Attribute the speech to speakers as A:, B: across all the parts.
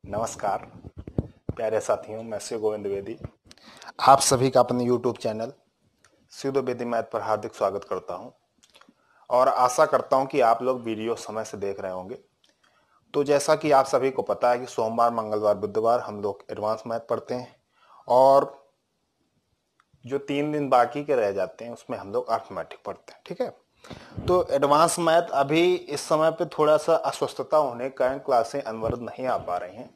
A: नमस्कार प्यारे साथियों, मैं शिव गोविंद द्विवेदी आप सभी का अपने YouTube channel Shiv Dwivedi math पर हार्दिक स्वागत करता हूं और आशा करता हूं कि आप लोग वीडियो समय से देख रहे होंगे। तो जैसा कि आप सभी को पता है कि सोमवार, मंगलवार, बुधवार हम लोग एडवांस मैथ पढ़ते हैं और जो 3 दिन बाकी के रह जाते हैं उसमें हम लोग अर्थमेटिक पढ़ते हैं। ठीक है, तो एडवांस मैथ अभी इस समय पे थोड़ा सा अस्वस्थता होने के कारण क्लासें अनवरत नहीं आ पा रही हैं,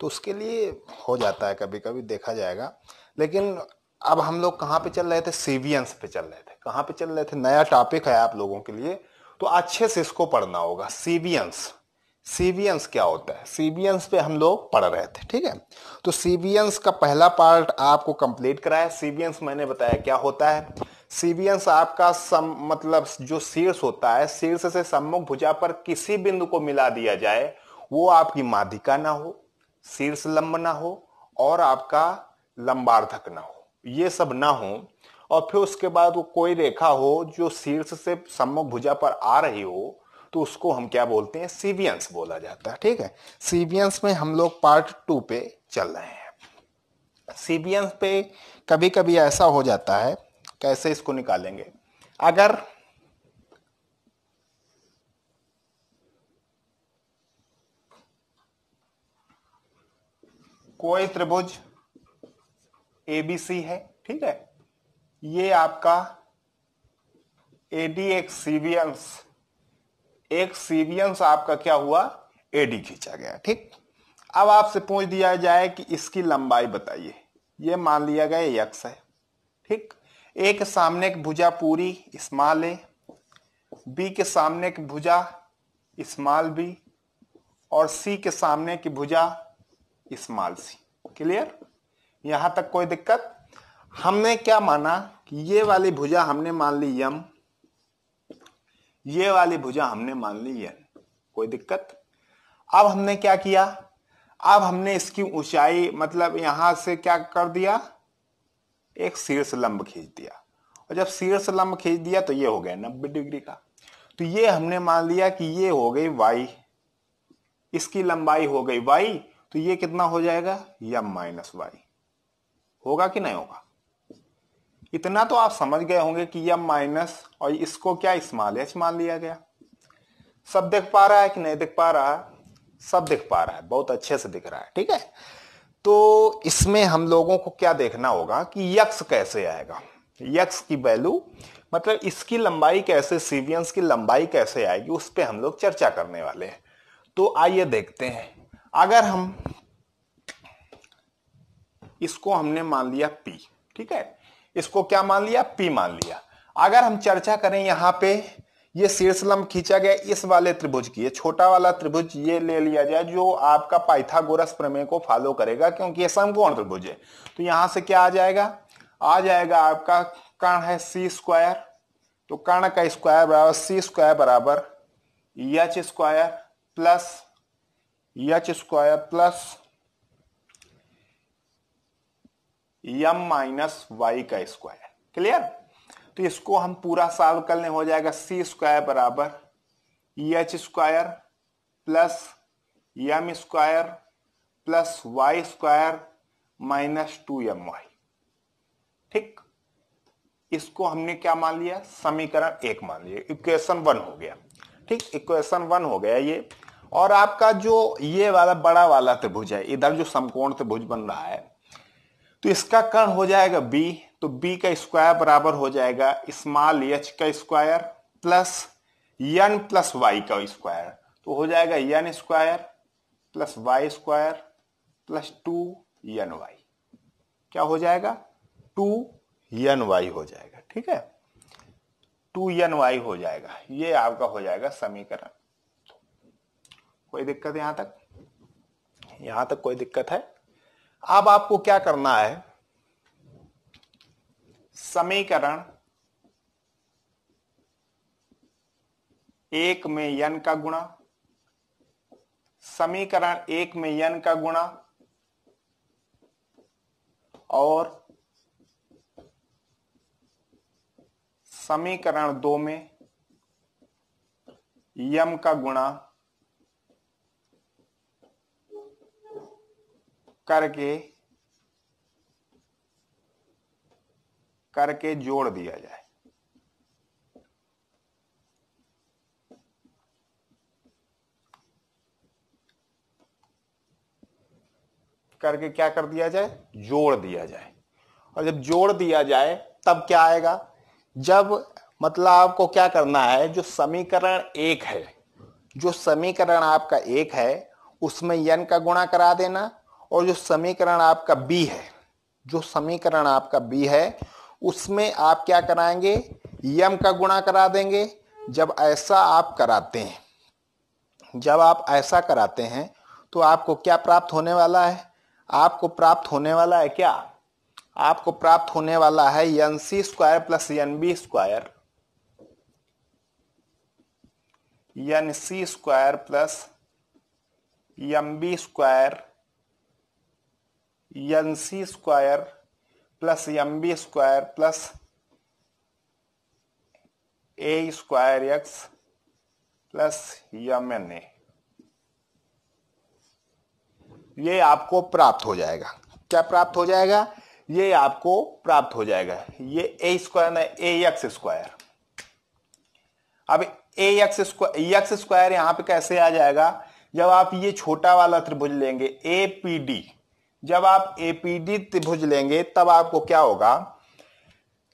A: तो उसके लिए हो जाता है, कभी कभी देखा जाएगा। लेकिन अब हम लोग कहाँ पे चल रहे थे? सीवियंस पे चल रहे थे। कहाँ पे चल रहे थे? नया टॉपिक है आप लोगों के लिए, तो अच्छे से इसको पढ़ना होगा। सीवियंस, सीवियंस क्या होता है? सीवियंस पे हम लोग पढ़ रहे थे। ठीक है, तो सीवियंस का पहला पार्ट आपको कंप्लीट कराया। सीवियंस मैंने बताया क्या होता है। सीवियंस आपका मतलब जो शीर्ष होता है, शीर्ष से सम्मुख भुजा पर किसी बिंदु को मिला दिया जाए, वो आपकी माध्यिका ना हो, शीर्ष लंब ना हो और आपका लंबार्धक ना हो, ये सब ना हो, और फिर उसके बाद वो कोई रेखा हो जो शीर्ष से सम्मुख भुजा पर आ रही हो, तो उसको हम क्या बोलते हैं? सीवियंस बोला जाता है। ठीक है, सीवियंस में हम लोग पार्ट 2 पे चल रहे हैं। सीवियंस पे कभी कभी ऐसा हो जाता है, कैसे इसको निकालेंगे? अगर कोई त्रिभुज एबीसी है, ठीक है, ये आपका एडी एक सीवियंस आपका क्या हुआ? एडी खींचा गया। ठीक, अब आपसे पूछ दिया जाए कि इसकी लंबाई बताइए। ये मान लिया गया x है। ठीक, ए के सामने की भुजा पूरी स्मॉल ए, बी के सामने की भुजा स्मॉल बी और सी के सामने की भुजा स्मॉल सी। क्लियर? यहां तक कोई दिक्कत? हमने क्या माना कि ये वाली भुजा हमने मान ली यम, ये वाली भुजा हमने मान ली एन। कोई दिक्कत? अब हमने क्या किया? अब हमने इसकी ऊंचाई मतलब यहां से क्या कर दिया? एक शीर्ष लंब खींच दिया, और जब शीर्ष लंब खींच दिया तो ये हो गया 90 डिग्री का। तो ये हमने मान लिया कि ये हो गई y, इसकी लंबाई हो गई y, तो ये कितना हो जाएगा? यम माइनस वाई। होगा कि नहीं होगा? इतना तो आप समझ गए होंगे कि यम माइनस और इसको क्या स्मॉल एच मान लिया गया। सब दिख पा रहा है कि नहीं दिख पा रहा है? सब दिख पा रहा है, बहुत अच्छे से दिख रहा है। ठीक है, तो इसमें हम लोगों को क्या देखना होगा कि यक्स कैसे आएगा। यक्स की वैल्यू मतलब इसकी लंबाई कैसे, सीवियंस की लंबाई कैसे आएगी, उस पर हम लोग चर्चा करने वाले हैं। तो आइए देखते हैं। अगर हम इसको हमने मान लिया P, ठीक है, इसको क्या मान लिया? P मान लिया। अगर हम चर्चा करें यहाँ पे, ये शीर्ष लंब खींचा गया इस वाले त्रिभुज की, ये छोटा वाला त्रिभुज ये ले लिया जाए जो आपका पाइथागोरस प्रमेय को फॉलो करेगा, क्योंकि ये समकोण त्रिभुज है। तो यहां से क्या आ जाएगा? आ जाएगा आपका कर्ण है सी स्क्वायर, तो कर्ण का स्क्वायर बराबर सी स्क्वायर बराबर H square plus M minus Y का स्क्वायर। क्लियर? तो इसको हम पूरा सॉल्व कर लें, हो जाएगा सी स्क्वायर बराबर H square plus M square plus Y square minus 2my। ठीक, इसको हमने क्या मान लिया? समीकरण 1 मान लिया, इक्वेशन 1 हो गया। ठीक, इक्वेशन 1 हो गया ये। और आपका जो ये वाला बड़ा वाला त्रिभुज है, इधर जो समकोण त्रिभुज बन रहा है, तो इसका कर्ण हो जाएगा b, तो b का स्क्वायर बराबर हो जाएगा स्मॉल h का square plus n plus y का स्क्वायर, तो हो जाएगा n square plus y square plus 2ny। क्या हो जाएगा? 2ny हो जाएगा। ठीक है, 2ny हो जाएगा। ये आपका हो जाएगा समीकरण। कोई दिक्कत यहां तक? यहां तक कोई दिक्कत है? अब आपको क्या करना है? समीकरण 1 में n का गुणा, समीकरण 1 में n का गुणा और समीकरण 2 में m का गुणा करके जोड़ दिया जाए। करके क्या कर दिया जाए, जोड़ दिया जाए। और जब जोड़ दिया जाए तब क्या आएगा, जब मतलब आपको क्या करना है, जो समीकरण एक है, जो समीकरण आपका एक है उसमें n का गुणा करा देना, और जो समीकरण आपका b है, जो समीकरण आपका b है उसमें आप क्या कराएंगे, m का गुणा करा देंगे। जब ऐसा आप कराते हैं, जब आप ऐसा कराते हैं तो आपको क्या प्राप्त होने वाला है, आपको प्राप्त होने वाला है क्या, आपको प्राप्त होने वाला है NC square plus NB square, NC square plus MB square, NC square plus MB square plus A square x plus MNA, ये आपको प्राप्त हो जाएगा। क्या प्राप्त हो जाएगा, ये आपको प्राप्त हो जाएगा, ये A स्क्वायर ना AX स्क्वायर। अब AX स्क्वायर यहां पे कैसे आ जाएगा, जब आप ये छोटा वाला त्रिभुज लेंगे APD, जब आप APD त्रिभुज लेंगे तब आपको क्या होगा,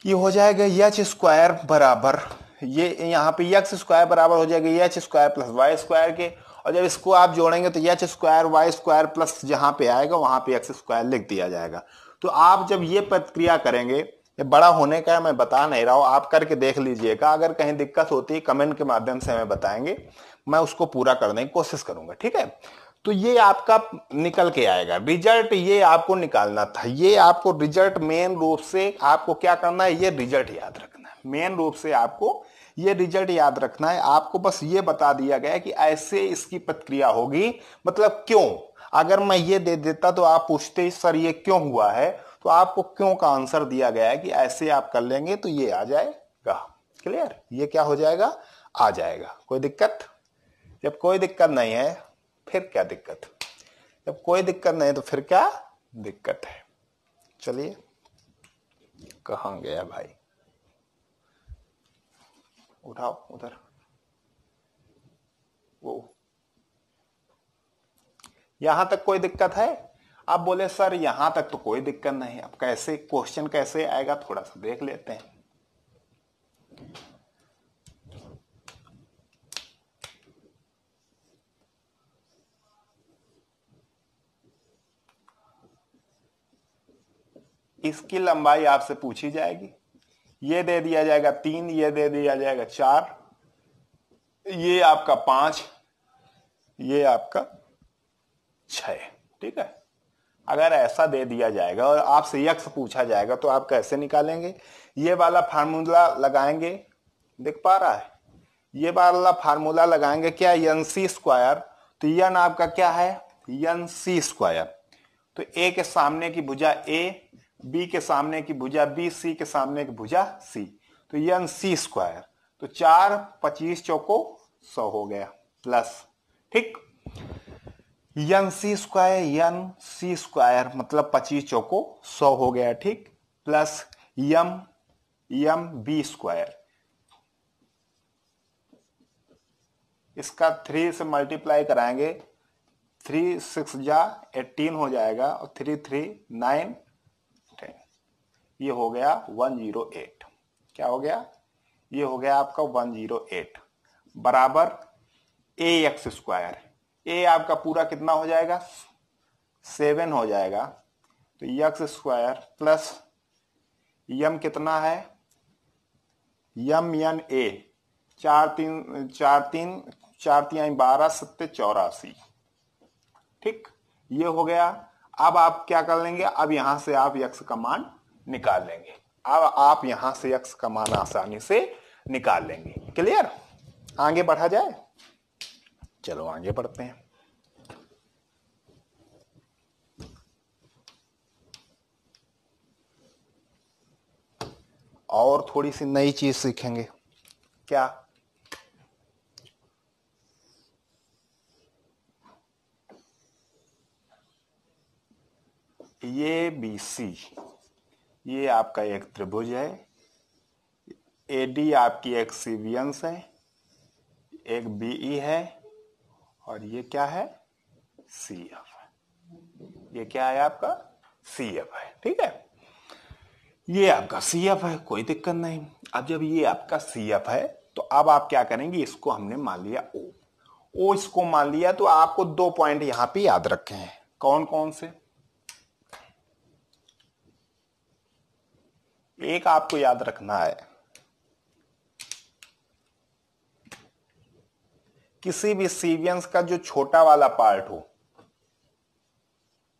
A: ये हो जाएगा एच स्क्वायर बराबर, ये यहाँ पे एक्स स्क्वायर बराबर हो जाएगा H square plus Y square के, और जब इसको आप जोड़ेंगे तो H square Y square plus जहां पे आएगा वहां पे एक्स स्क्वायर लिख दिया जाएगा। तो आप जब ये प्रक्रिया करेंगे, ये बड़ा होने का मैं बता नहीं रहा हूं, आप करके देख लीजिएगा, अगर कहीं दिक्कत होती है कमेंट के माध्यम से हमें बताएंगे, मैं उसको पूरा करने की कोशिश करूंगा, ठीक है। तो ये आपका निकल के आएगा रिजल्ट, ये आपको निकालना था, ये आपको रिजल्ट मेन रूप से आपको क्या करना है, ये रिजल्ट याद रखना है, मेन रूप से आपको ये रिजल्ट याद रखना है। आपको बस ये बता दिया गया है कि ऐसे इसकी प्रतिक्रिया होगी, मतलब क्यों, अगर मैं ये दे देता तो आप पूछते सर ये क्यों हुआ है, तो आपको क्यों का आंसर दिया गया है कि ऐसे आप कर लेंगे तो ये आ जाएगा। क्लियर, ये क्या हो जाएगा, आ जाएगा। कोई दिक्कत, जब कोई दिक्कत नहीं है फिर क्या दिक्कत, जब कोई दिक्कत नहीं तो फिर क्या दिक्कत है। चलिए, कहां गया भाई, उठाओ उधर, वो यहां तक कोई दिक्कत है। आप बोले सर यहां तक तो कोई दिक्कत नहीं, अब कैसे क्वेश्चन कैसे आएगा थोड़ा सा देख लेते हैं। इसकी लंबाई आपसे पूछी जाएगी, ये दे दिया जाएगा 3, ये दे दिया जाएगा 4, ये आपका 5, ये आपका 6, ठीक है। अगर ऐसा दे दिया जाएगा और आपसे यक्स पूछा जाएगा तो आप कैसे निकालेंगे, ये वाला फार्मूला लगाएंगे, देख पा रहा है, ये वाला फार्मूला लगाएंगे क्या, NC स्क्वायर, तो यन आपका क्या है NC स्क्वायर, तो ए के सामने की भुजा A, B के सामने की भुजा B, C के सामने की भुजा C, तो NC स्क्वायर, तो 4 25 चौको 100 हो गया प्लस, ठीक, NC स्क्वायर मतलब 25 चौको 100 हो गया, ठीक, प्लस MB स्क्वायर, इसका 3 से मल्टीप्लाई कराएंगे, 3 6 जा 18 हो जाएगा, और 3 3 9 10, ये हो गया 108, क्या हो गया, ये हो गया आपका 108 बराबर AX स्क्वायर, ए आपका पूरा कितना हो जाएगा 7 हो जाएगा, तो एक्स स्क्वायर प्लस यम कितना है, यम एन ए 4 3 12 7 84, ठीक, ये हो गया। अब आप क्या कर लेंगे, अब यहां से आप यक्स का मान निकाल लेंगे, अब आप यहां से यक्स का मान आसानी से निकाल लेंगे। क्लियर, आगे बढ़ा जाए, चलो आगे बढ़ते हैं। और थोड़ी सी नई चीज सीखेंगे, क्या, ये बी सी, ये आपका एक त्रिभुज है, एडी आपकी एक सीवियंस है, एक बीई है, और ये क्या है, सी एफ है। ये क्या है आपका, सी एफ है। ठीक है, ये आपका सी एफ है, कोई दिक्कत नहीं। अब जब ये आपका सी एफ है तो अब आप क्या करेंगे, इसको हमने मान लिया ओ इसको मान लिया, तो आपको 2 पॉइंट यहां पे याद रखे हैं। कौन कौन से, एक आपको याद रखना है, किसी भी सीवियंस का जो छोटा वाला पार्ट हो,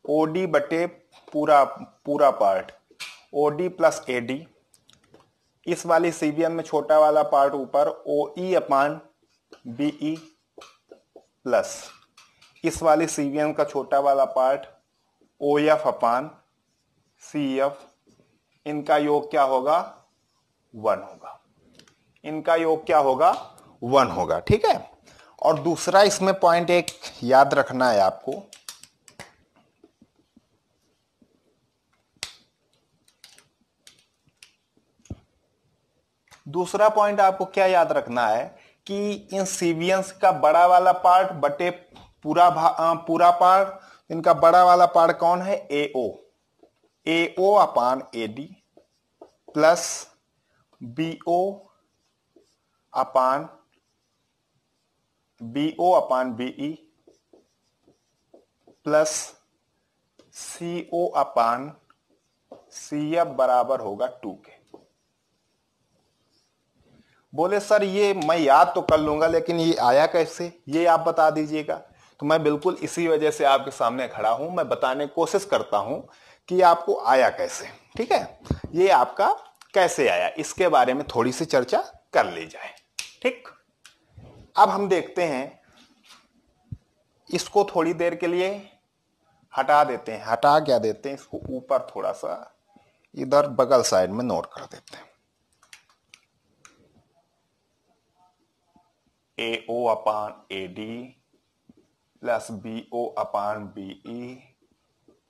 A: ओडी बटे पूरा पार्ट, ओडी प्लस एडी, इस वाली सीवियन में छोटा वाला पार्ट ऊपर ओ ई अपान बीई प्लस इस वाली सीवियन का छोटा वाला पार्ट ओ एफ अपान सी एफ, इनका योग क्या होगा, 1 होगा। इनका योग क्या होगा, 1 होगा। ठीक है, और दूसरा इसमें पॉइंट एक याद रखना है आपको, दूसरा पॉइंट आपको क्या याद रखना है कि इन सीवियंस का बड़ा वाला पार्ट बटे पूरा पार्ट, इनका बड़ा वाला पार्ट कौन है, AO upon AD plus BO upon BE plus CO upon CF बराबर होगा 2 के। बोले सर ये मैं याद तो कर लूंगा लेकिन ये आया कैसे, ये आप बता दीजिएगा। तो मैं बिल्कुल इसी वजह से आपके सामने खड़ा हूं, मैं बताने की कोशिश करता हूं कि आपको आया कैसे। ठीक है, ये आपका कैसे आया, इसके बारे में थोड़ी सी चर्चा कर ली जाए। ठीक, अब हम देखते हैं, इसको थोड़ी देर के लिए हटा देते हैं, हटा क्या देते हैं, इसको ऊपर थोड़ा सा इधर बगल साइड में नोट कर देते हैं। AO upon AD plus BO upon BE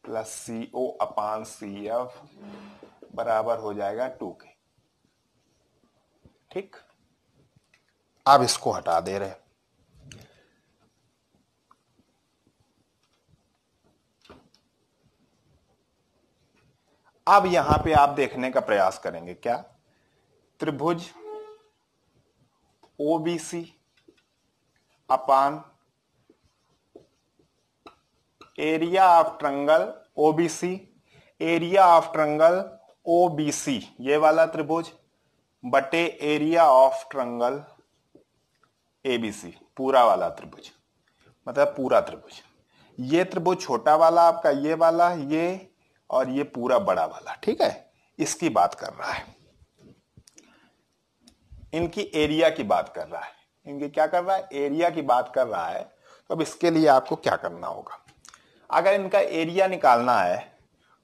A: plus CO upon CF बराबर हो जाएगा 2 के। ठीक, अब इसको हटा दे रहे, अब यहां पे आप देखने का प्रयास करेंगे क्या, त्रिभुज OBC upon area of triangle OBC, area of triangle OBC, ये वाला त्रिभुज बटे एरिया ऑफ ट्रायंगल ABC, पूरा वाला त्रिभुज, मतलब पूरा त्रिभुज। ये त्रिभुज छोटा वाला आपका, ये वाला, ये और ये पूरा बड़ा वाला। ठीक है, इसकी बात कर रहा है, इनकी एरिया की बात कर रहा है, इनकी क्या कर रहा है, एरिया की बात कर रहा है। तो अब इसके लिए आपको क्या करना होगा, अगर इनका एरिया निकालना है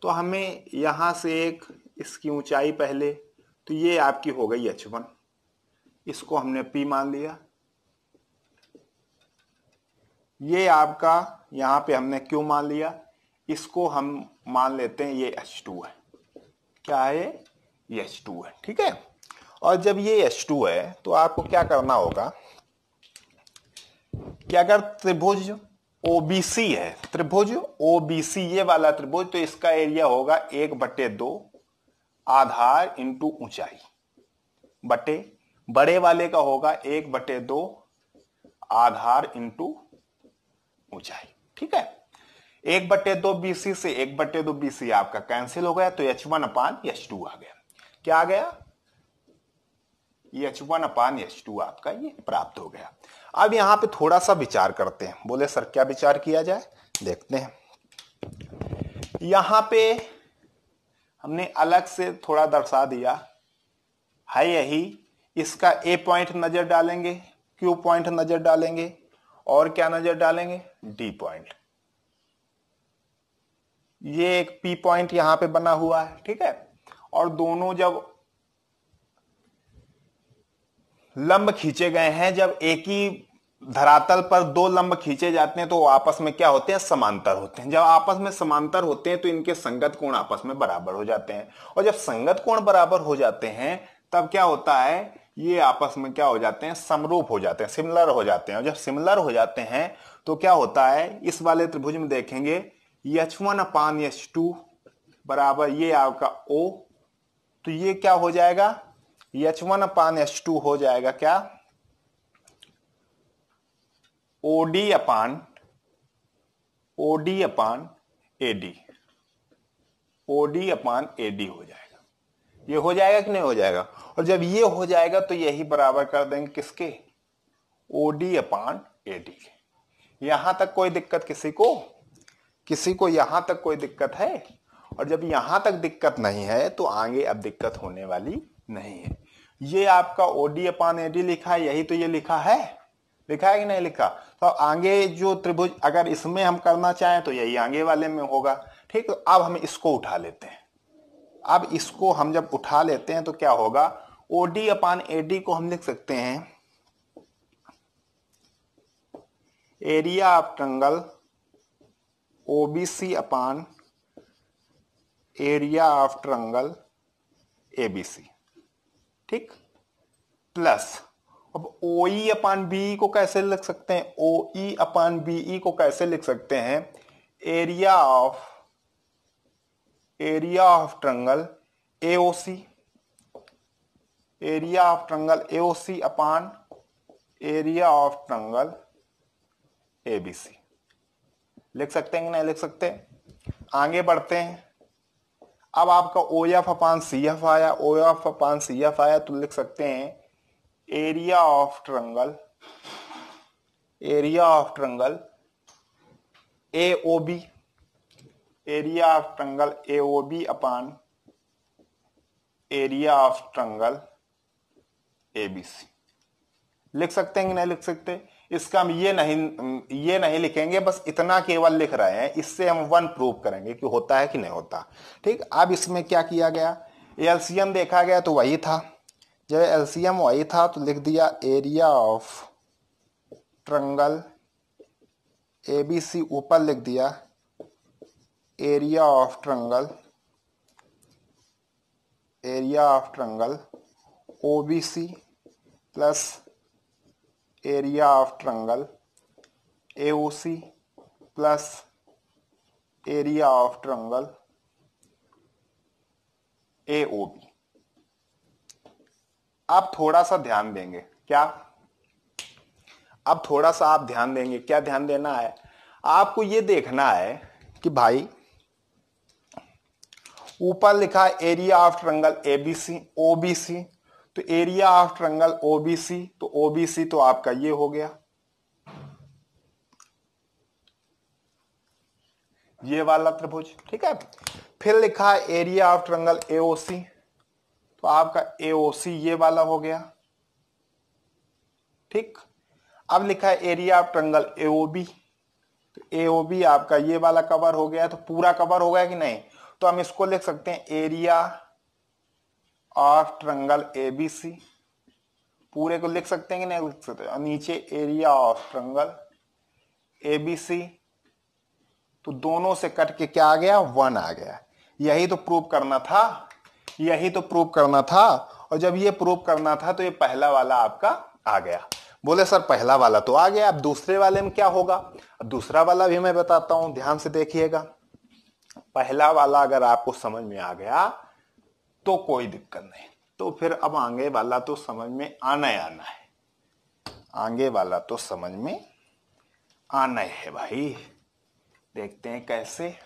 A: तो हमें यहां से एक इसकी ऊंचाई पहले, तो ये आपकी हो गई h1, इसको हमने P मान लिया, ये आपका यहां पे हमने Q मान लिया, इसको हम मान लेते हैं ये H2 है। क्या है, ये H2 है। ठीक है, और जब ये H2 है तो आपको क्या करना होगा कि अगर त्रिभुज OBC है, त्रिभुज OBC ये वाला त्रिभुज, तो इसका एरिया होगा 1/2 आधार इंटू ऊंचाई, बटे बड़े वाले का होगा 1/2 आधार इंटू ऊंचाई। ठीक है, 1/2 BC से 1/2 BC आपका कैंसिल हो गया, तो H1 अपान H2 आ गया। क्या आ गया, H1 अपान H2 आपका ये प्राप्त हो गया। अब यहां पे थोड़ा सा विचार करते हैं। बोले सर क्या विचार किया जाए, देखते हैं। यहां पे हमने अलग से थोड़ा दर्शा दिया है यही, इसका A पॉइंट नजर डालेंगे, Q पॉइंट नजर डालेंगे, और क्या नजर डालेंगे, D पॉइंट। ये एक P पॉइंट यहां पे बना हुआ है। ठीक है, और दोनों जब लंब खींचे गए हैं, जब एक ही धरातल पर दो लंब खींचे जाते हैं तो वो आपस में क्या होते हैं, समांतर होते हैं। जब आपस में समांतर होते हैं तो इनके संगत कोण आपस में बराबर हो जाते हैं, और जब संगत कोण बराबर हो जाते हैं तब क्या होता है, ये आपस में क्या हो जाते हैं, समरूप हो जाते हैं, सिमिलर हो जाते हैं। और जब सिमिलर हो जाते हैं तो क्या होता है, इस वाले त्रिभुज में देखेंगे H1/H2 बराबर ये आपका O, तो ये क्या हो जाएगा, H1/H2 हो जाएगा क्या, OD अपान AD, OD अपान AD हो जाएगा। ये हो जाएगा कि नहीं हो जाएगा, और जब ये हो जाएगा तो यही बराबर कर देंगे किसके, OD अपान AD के। यहां तक कोई दिक्कत किसी को यहां तक कोई दिक्कत है, और जब यहां तक दिक्कत नहीं है तो आगे अब दिक्कत होने वाली नहीं है। ये आपका OD अपान AD लिखा है, यही तो ये लिखा है कि नहीं लिखा, तो आगे जो त्रिभुज अगर इसमें हम करना चाहें तो यही आगे वाले में होगा। ठीक, तो अब हम इसको उठा लेते हैं। अब इसको हम जब उठा लेते हैं तो क्या होगा, OD अपान AD को हम लिख सकते हैं area of triangle OBC upon area of triangle ABC। ठीक, प्लस अब OE अपान BE को कैसे लिख सकते हैं, OE अपान BE को कैसे लिख सकते हैं, area of triangle AOC, area of triangle AOC upon area of triangle ABC। लिख सकते हैं कि नहीं लिख सकते। आगे बढ़ते हैं, अब आपका OF अपान CF आया, OF अपान CF आया तो लिख सकते हैं area of triangle AOB, area of triangle AOB upon area of triangle ABC। लिख सकते हैं कि नहीं लिख सकते। इसका हम ये नहीं लिखेंगे, बस इतना केवल लिख रहे हैं, इससे हम 1 प्रूव करेंगे कि होता है कि नहीं होता। ठीक, अब इसमें क्या किया गया, एलसीएम देखा गया तो वही था, जब एलसीएम वही था तो लिख दिया एरिया ऑफ ट्रायंगल ABC, ऊपर लिख दिया area of triangle OBC plus area of triangle AOC plus area of triangle AOB। आप थोड़ा सा ध्यान देंगे, क्या, अब थोड़ा सा आप ध्यान देंगे, क्या ध्यान देना है, आपको ये देखना है कि भाई ऊपर लिखा है area of triangle ABC OBC, तो एरिया ऑफ ट्रायंगल OBC, तो OBC तो आपका ये हो गया, ये वाला त्रिभुज। ठीक है, फिर लिखा है एरिया ऑफ ट्रायंगल AOC, तो आपका AOC ये वाला हो गया। ठीक, अब लिखा है एरिया ऑफ ट्रायंगल AOB, तो AOB आपका ये वाला कवर हो गया, तो पूरा कवर हो गया कि नहीं, तो हम इसको लिख सकते हैं एरिया ऑफ ट्रायंगल ABC, पूरे को लिख सकते हैं कि नहीं लिख सकते, और नीचे एरिया ऑफ ट्रायंगल ABC, तो दोनों से कट के क्या आ गया, 1 आ गया। यही तो प्रूव करना था, और जब ये प्रूव करना था तो ये पहला वाला आपका आ गया। बोले सर पहला वाला तो आ गया, अब दूसरे वाले में क्या होगा, अब दूसरा वाला भी मैं बताता हूं, ध्यान से देखिएगा। पहला वाला अगर आपको समझ में आ गया तो कोई दिक्कत नहीं, तो फिर अब आगे वाला तो समझ में आना है, आगे वाला तो समझ में आना है भाई। देखते हैं कैसे।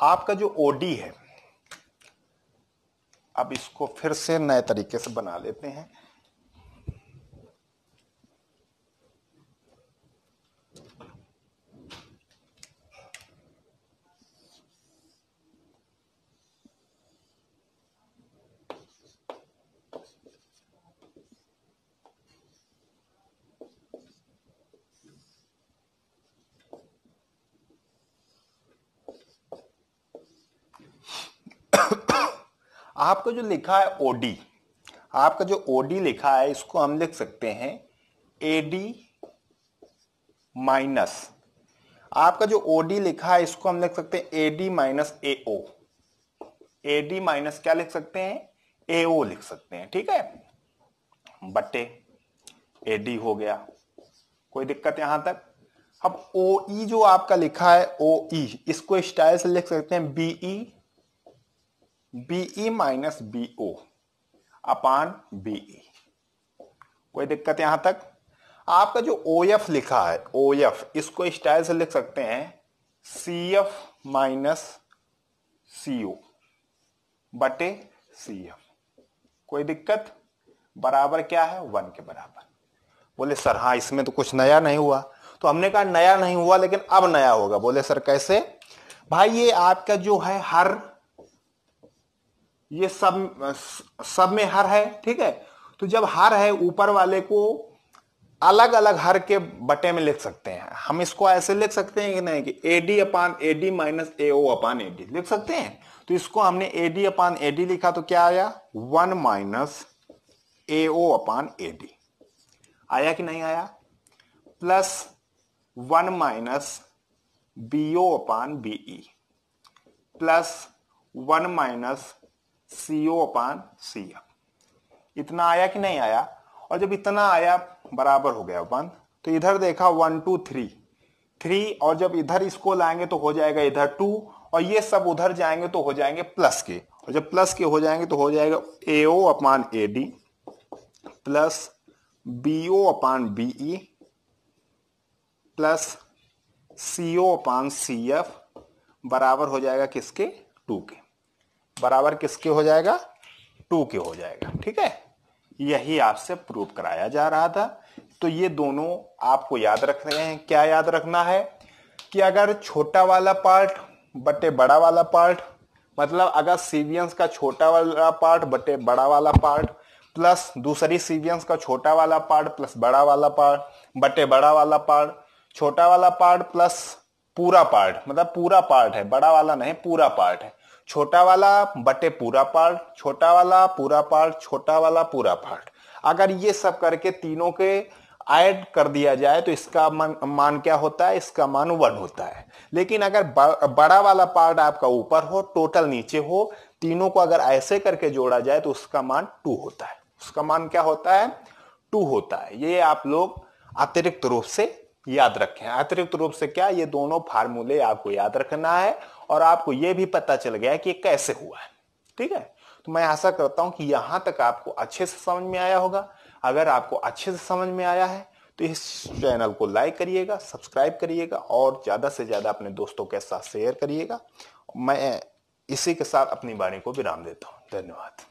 A: आपका जो OD है, अब इसको फिर से नए तरीके से बना लेते हैं। आपको जो लिखा है OD, आपका जो ओडी लिखा है इसको हम लिख सकते हैं एडी माइनस, आपका जो ओडी लिखा है इसको हम लिख सकते हैं एडी माइनस एओ, एडी माइनस क्या लिख सकते हैं, एओ लिख सकते हैं, ठीक है, बट्टे एडी हो गया, कोई दिक्कत यहां तक। अब ओ ई जो आपका लिखा है ओ ई, इसको स्टाइल से लिख सकते हैं BE, BE minus BO upon BE, कोई दिक्कत यहां तक। आपका जो ओ एफ लिखा है ओ एफ, इसको स्टाइल से लिख सकते हैं सी एफ माइनस सीओ बटे सी एफ, कोई दिक्कत, बराबर क्या है 1 के बराबर। बोले सर हाँ इसमें तो कुछ नया नहीं हुआ, तो हमने कहा नया नहीं हुआ लेकिन अब नया होगा। बोले सर कैसे? भाई ये आपका जो है हर, ये सब में हर है, ठीक है, तो जब हर है ऊपर वाले को अलग अलग हर के बटे में लिख सकते हैं। हम इसको ऐसे लिख सकते हैं कि नहीं कि एडी अपान एडी माइनस एओ अपान एडी लिख सकते हैं। तो इसको हमने एडी अपान एडी लिखा तो क्या आया 1 माइनस एओ अपान एडी, आया कि नहीं आया, plus 1 minus BO upon BE plus 1 minus CO upon CF, इतना आया कि नहीं आया। और जब इतना आया बराबर हो गया 1, तो इधर देखा 1 2 3 और जब इधर इसको लाएंगे तो हो जाएगा इधर 2 और ये सब उधर जाएंगे तो हो जाएंगे प्लस के, और जब प्लस के हो जाएंगे तो हो जाएगा AO upon AD plus BO upon BE plus CO upon CF बराबर हो जाएगा किसके 2 के, बराबर किसके हो जाएगा 2 के हो जाएगा, ठीक है। यही आपसे प्रूव कराया जा रहा था। तो ये दोनों आपको याद रख रहे हैं। क्या याद रखना है कि अगर छोटा वाला पार्ट बटे बड़ा वाला पार्ट, मतलब अगर सीवियंस का छोटा वाला पार्ट बटे बड़ा वाला पार्ट प्लस दूसरी सीवियंस का छोटा वाला पार्ट प्लस बड़ा वाला पार्ट बटे बड़ा वाला पार्ट, छोटा वाला पार्ट प्लस पूरा पार्ट, मतलब पूरा पार्ट है, बड़ा वाला नहीं पूरा पार्ट है, छोटा वाला बटे पूरा पार्ट, छोटा वाला पूरा पार्ट, छोटा वाला पूरा पार्ट। अगर ये सब करके तीनों के ऐड कर दिया जाए तो इसका मान क्या होता है, इसका मान 1 होता है। लेकिन अगर बड़ा वाला पार्ट आपका ऊपर हो, टोटल नीचे हो, तीनों को अगर ऐसे करके जोड़ा जाए तो उसका मान 2 होता है, उसका मान क्या होता है 2 होता है। ये आप लोग अतिरिक्त रूप से याद रखें। अतिरिक्त रूप से क्या, ये दोनों फार्मूले आपको याद रखना है और आपको ये भी पता चल गया कि ये कैसे हुआ है, ठीक है। तो मैं आशा करता हूं कि यहां तक आपको अच्छे से समझ में आया होगा। अगर आपको अच्छे से समझ में आया है तो इस चैनल को लाइक करिएगा, सब्सक्राइब करिएगा और ज्यादा से ज्यादा अपने दोस्तों के साथ शेयर करिएगा। मैं इसी के साथ अपनी वाणी को विराम देता हूं। धन्यवाद।